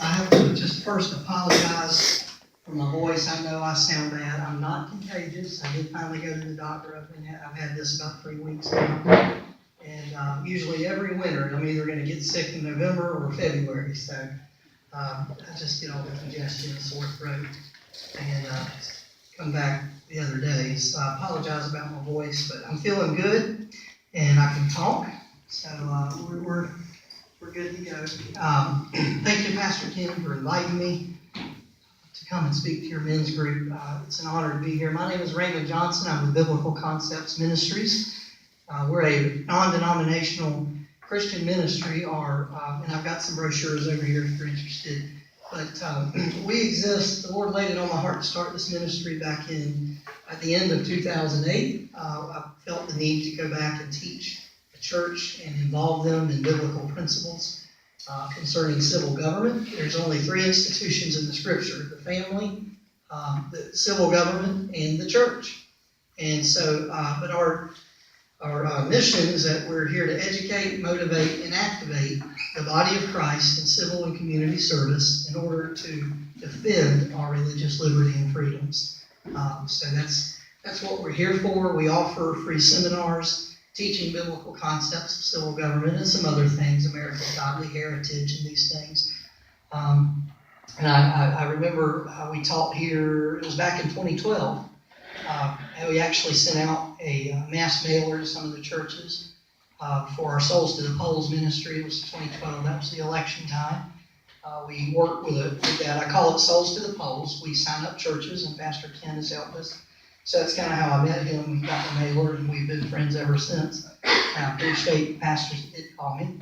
I have to just first apologize for my voice. I know I sound bad. I'm not contagious. I did finally go to the doctor. I've had this about 3 weeks now. And usually every winter, I'm either going to get sick in November or February. So I just get all the congestion and sore throat. And come back the other day. So I apologize about my voice, but I'm feeling good and I can talk. So we're good to go. Thank you, Pastor Ken, for inviting me to come and speak to your men's group. It's an honor to be here. My name is Raymond Johnson. I'm with Biblical Concepts Ministries. We're a non-denominational Christian ministry, and I've got some brochures over here if you're interested. But we exist. The Lord laid it on my heart to start this ministry back at the end of 2008. I felt the need to go back and teach the church and involve them in biblical principles concerning civil government. There's only 3 institutions in the Scripture: the family, the civil government, and the church. And so, but our mission is that we're here to educate, motivate, and activate the body of Christ in civil and community service in order to defend our religious liberty and freedoms. So that's what we're here for. We offer free seminars teaching biblical concepts of civil government and some other things, American godly heritage and these things. And I remember we taught here, it was back in 2012. And we actually sent out a mass mailer to some of the churches for our Souls to the Polls ministry. It was 2012. That was the election time. We worked with that. I call it Souls to the Polls. We sign up churches, and Pastor Ken has helped us. So that's kind of how I met him. We got the mailer, and we've been friends ever since. I appreciate pastors that did call me.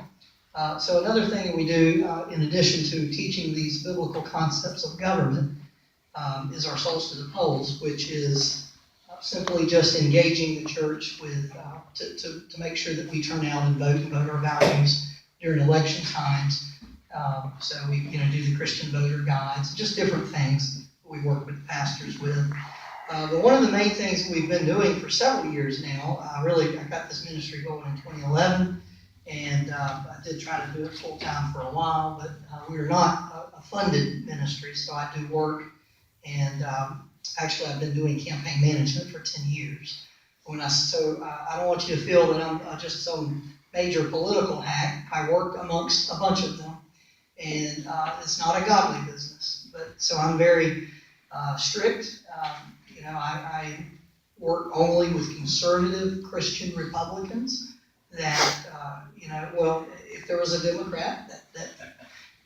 So another thing that we do, in addition to teaching these biblical concepts of government, is our Souls to the Polls, which is simply just engaging the church with to make sure that we turn out and vote our values during election times. So we do the Christian voter guides, just different things we work with pastors with. But one of the main things that we've been doing for several years now, I got this ministry going in 2011, and I did try to do it full time for a while, but we're not a funded ministry, so I do work. And actually, I've been doing campaign management for 10 years. I don't want you to feel that I'm just some major political hack. I work amongst a bunch of them, and it's not a godly business. So I'm very strict. I work only with conservative Christian Republicans. If there was a Democrat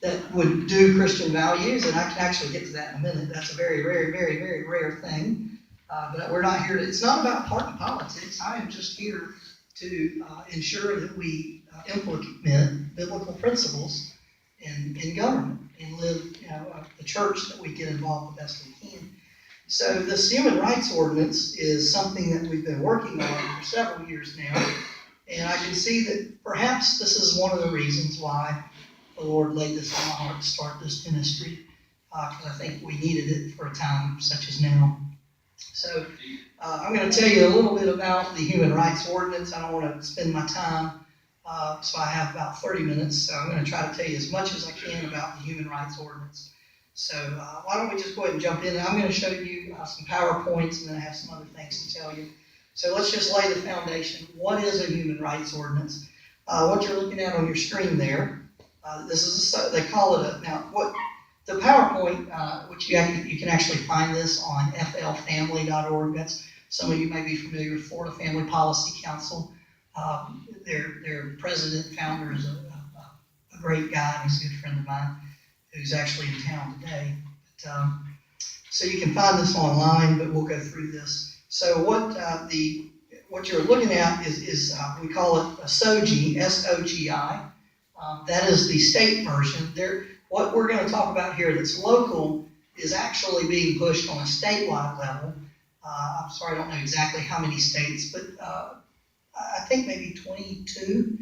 that would do Christian values, and I can actually get to that in a minute. That's a very, very, very, very rare thing. But we're not here it's not about party politics. I am just here to ensure that we implement biblical principles in government and live, the church that we get involved the best we can. So this human rights ordinance is something that we've been working on for several years now. And I can see that perhaps this is one of the reasons why the Lord laid this on my heart to start this ministry, because I think we needed it for a time such as now. So I'm going to tell you a little bit about the Human Rights Ordinance. I don't want to spend my time, so I have about 30 minutes. So I'm going to try to tell you as much as I can about the Human Rights Ordinance. So why don't we just go ahead and jump in. And I'm going to show you some PowerPoints, and then I have some other things to tell you. So let's just lay the foundation. What is a Human Rights Ordinance? What you're looking at on your screen there. They call it the PowerPoint, which you can actually find this on flfamily.org. That's, some of you may be familiar with Florida Family Policy Council. Their president, founder is a great guy. He's a good friend of mine who's actually in town today. So you can find this online, but we'll go through this. So what you're looking at is we call it a SOGI, S-O-G-I. That is the state version. What we're going to talk about here that's local is actually being pushed on a statewide level. I'm sorry, I don't know exactly how many states, but I think maybe 22.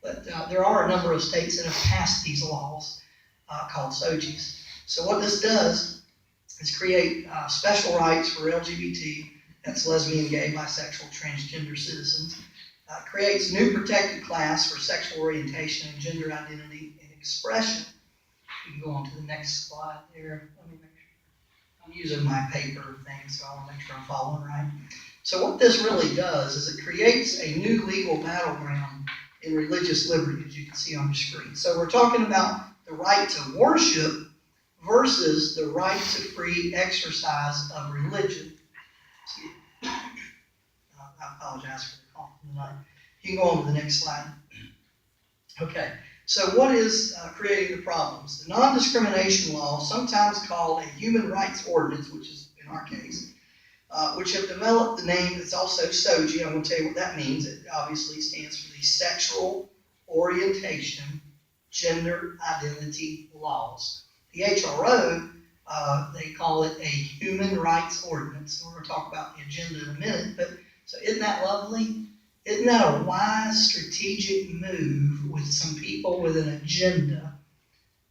But there are a number of states that have passed these laws called SOGIs. So what this does is create special rights for LGBT, that's lesbian, gay, bisexual, transgender citizens. Creates new protected class for sexual orientation and gender identity and expression You can go on to the next slide there. Let me make sure. I'm using my paper thing, so I want to make sure I'm following right. So what this really does is it creates a new legal battleground in religious liberty, as you can see on your screen. So we're talking about the right to worship versus the right to free exercise of religion. I apologize for the cough tonight. You can go on to the next slide. Okay, so what is creating the problems? The non-discrimination law, sometimes called a human rights ordinance, which is in our case, which have developed the name, it's also SOGI. I'm going to tell you what that means. It obviously stands for the Sexual Orientation Gender Identity Laws. The HRO, they call it a human rights ordinance. We're going to talk about the agenda in a minute, but so isn't that lovely? Isn't that a wise strategic move with some people with an agenda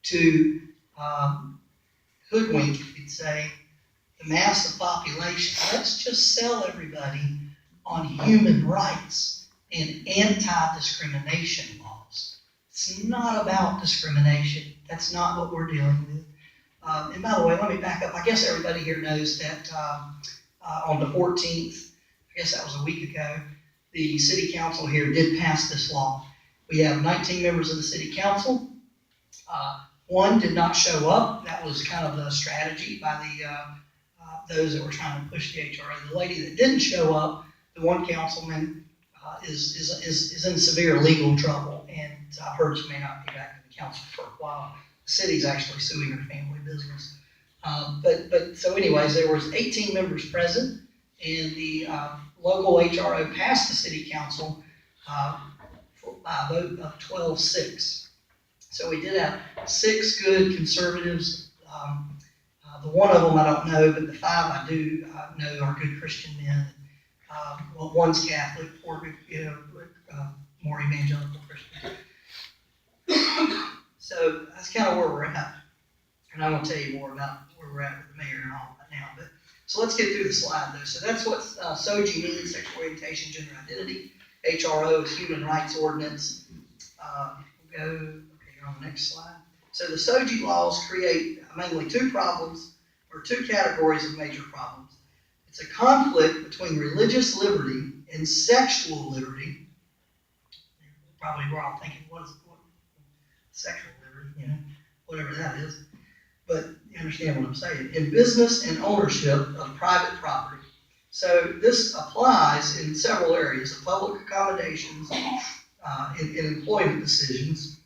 to hoodwink, if you'd say, the mass of population? Let's just sell everybody on human rights and anti-discrimination laws. It's not about discrimination. That's not what we're dealing with. And by the way, let me back up. I guess everybody here knows that on the 14th, I guess that was a week ago, the city council here did pass this law. We have 19 members of the city council. One did not show up. That was kind of a strategy by those that were trying to push the HRO. The lady that didn't show up, the one councilman, is in severe legal trouble, and I've heard she may not be back in the council for a while. The city's actually suing her family business. But so anyways, there was 18 members present, and the local HRO passed the city council by a vote of 12-6. So we did have 6 good conservatives. The one of them I don't know, but the 5 I do know are good Christian men. Well, one's Catholic, 4 more evangelical Christian. So that's kind of where we're at. And I'm going to tell you more about where we're at with the mayor and all that now. But so let's get through the slide, though. So that's what SOGI means, sexual orientation, gender identity. HRO is human rights ordinance. Okay, you're on the next slide. So the SOGI laws create mainly 2 problems, or 2 categories of major problems. It's a conflict between religious liberty and sexual liberty. Probably we're all thinking, what sexual liberty, whatever that is. But you understand what I'm saying. In business and ownership of private property. So this applies in several areas of public accommodations, in employment decisions,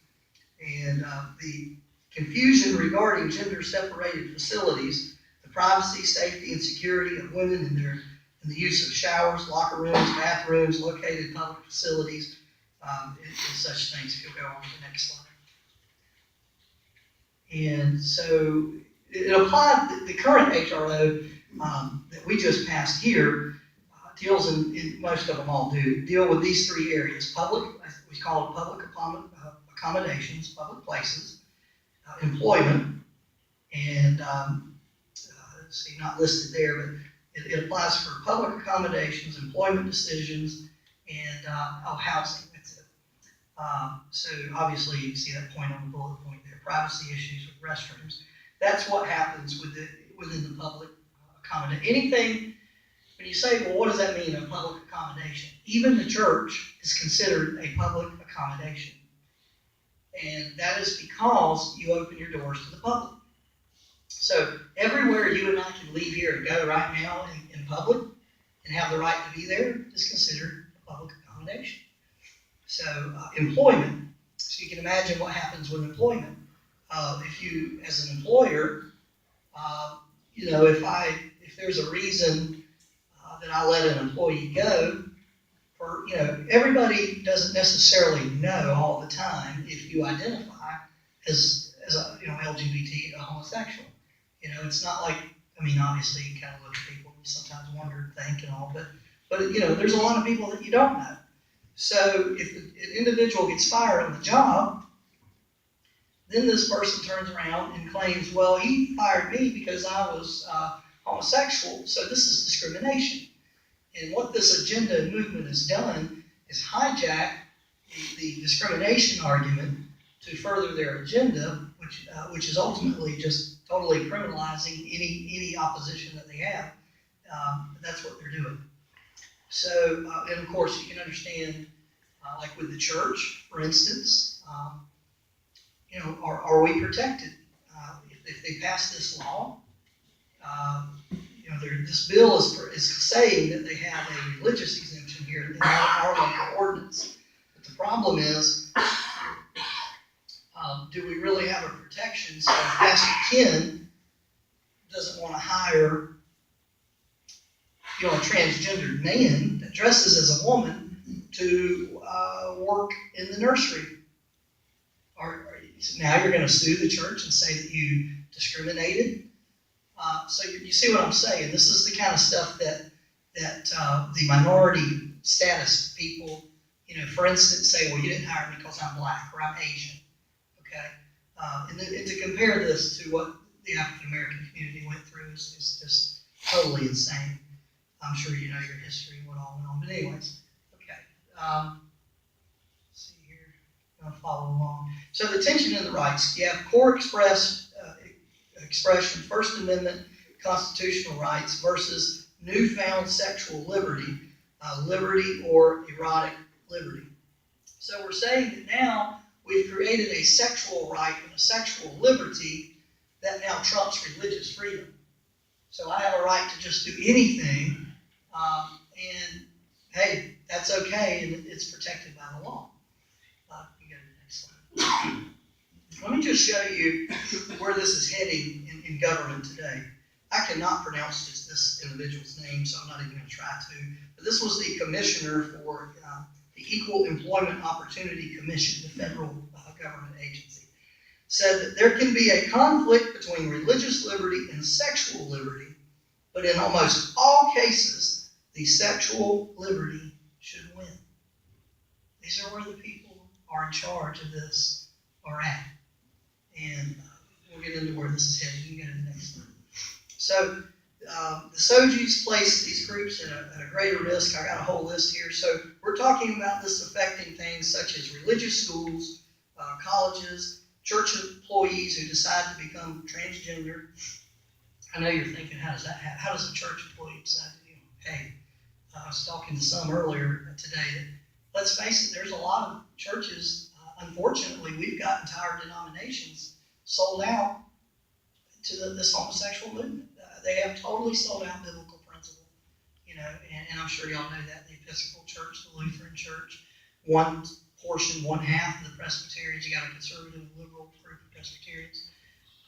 and the confusion regarding gender-separated facilities, the privacy, safety, and security of women in the use of showers, locker rooms, bathrooms, located in public facilities, and such things. We'll go on to the next slide. And so it applied, the current HRO that we just passed here deals in most of them all deal with these 3 areas. Public, we call it public accommodations, public places, employment, and let's see, not listed there, but it applies for public accommodations, employment decisions, and housing. That's it. So obviously you see that point on the bullet point there, privacy issues with restrooms. That's what happens within the public accommodation. Anything, when you say, well, what does that mean, a public accommodation? Even the church is considered a public accommodation. And that is because you open your doors to the public. So everywhere you and I can leave here and go right now in public and have the right to be there is considered a public accommodation. So employment. So you can imagine what happens with employment. If you, as an employer, if there's a reason that I let an employee go, everybody doesn't necessarily know all the time if you identify as a LGBT, a homosexual. It's not like, obviously you kind of look at people and sometimes wonder and think and all, but there's a lot of people that you don't know. So if an individual gets fired on the job, then this person turns around and claims, well, he fired me because I was homosexual, so this is discrimination. And what this agenda and movement has done is hijack the discrimination argument to further their agenda, which is ultimately just totally criminalizing any opposition that they have. That's what they're doing. So, and of course, you can understand, like with the church, for instance, are we protected? If they pass this law, this bill is saying that they have a religious exemption here in our local ordinance. But the problem is, do we really have a protection? So if Pastor Ken doesn't want to hire, a transgendered man that dresses as a woman to work in the nursery. Now you're going to sue the church and say that you discriminated. So you see what I'm saying? This is the kind of stuff that the minority status people, for instance, say, well, you didn't hire me because I'm black or I'm Asian. Okay? And to compare this to what the African American community went through is just totally insane. I'm sure you know your history and what all went on. But anyways, okay. Let's see here. I'm going to follow along. So the tension in the rights. You have core expression, First Amendment constitutional rights versus newfound sexual liberty, liberty or erotic liberty. So we're saying that now we've created a sexual right and a sexual liberty that now trumps religious freedom. So I have a right to just do anything, and hey, that's okay, and it's protected by the law. You go to the next slide. Let me just show you where this is heading in government today. I cannot pronounce this individual's name, so I'm not even going to try to. But this was the commissioner for the Equal Employment Opportunity Commission, the federal government agency. Said that there can be a conflict between religious liberty and sexual liberty, but in almost all cases, the sexual liberty should win. These are where the people are in charge of this are at. And we'll get into where this is headed. You can go to the next slide. So the SOGIs place these groups at a greater risk. I got a whole list here. So we're talking about this affecting things such as religious schools, colleges, church employees who decide to become transgender. I know you're thinking, how does that happen? How does a church employee decide to, hey, I was talking to some earlier today that, let's face it, there's a lot of churches, unfortunately, we've got entire denominations sold out to this homosexual movement. They have totally sold out biblical principle, and I'm sure y'all know that. The Episcopal Church, the Lutheran Church, one portion, one half of the Presbyterians, you got a conservative and liberal group of Presbyterians.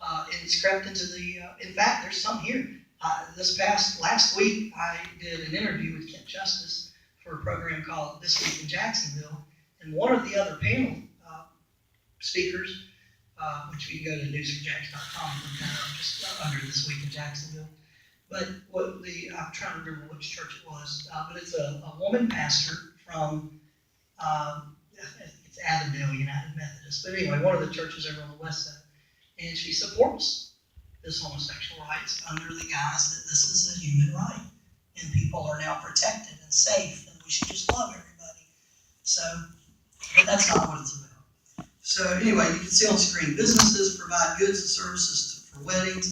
And it's crept into the, in fact, there's some here. Last week, I did an interview with Kent Justice for a program called This Week in Jacksonville, and one of the other panel speakers, which you can go to newsforjax.com and look that up, just under This Week in Jacksonville. But I'm trying to remember which church it was, but it's a woman pastor from, it's Avondale United Methodist, but anyway, one of the churches over on the west side. And she supports this homosexual rights under the guise that this is a human right. And people are now protected and safe, and we should just love everybody. So, but that's not what it's about. So anyway, you can see on screen, businesses provide goods and services for weddings,